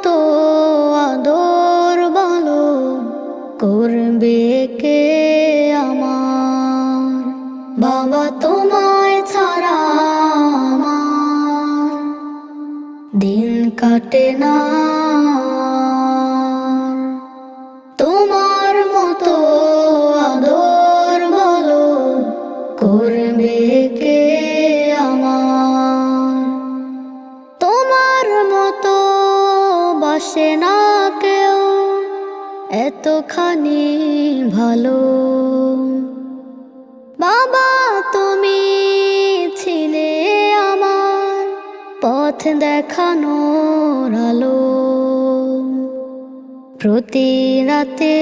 মতো আদর বলো করবে কে আমার? বাবা তোমায় ছাড়া আমার দিন কাটে না। তোমার মতো আদর বলো করবে কে আমার? তোমার মতো বাসে না কেউ এতখানি ভালো। বাবা তুমি ছিলে আমার পথ দেখানোর আলো। প্রতি রাতে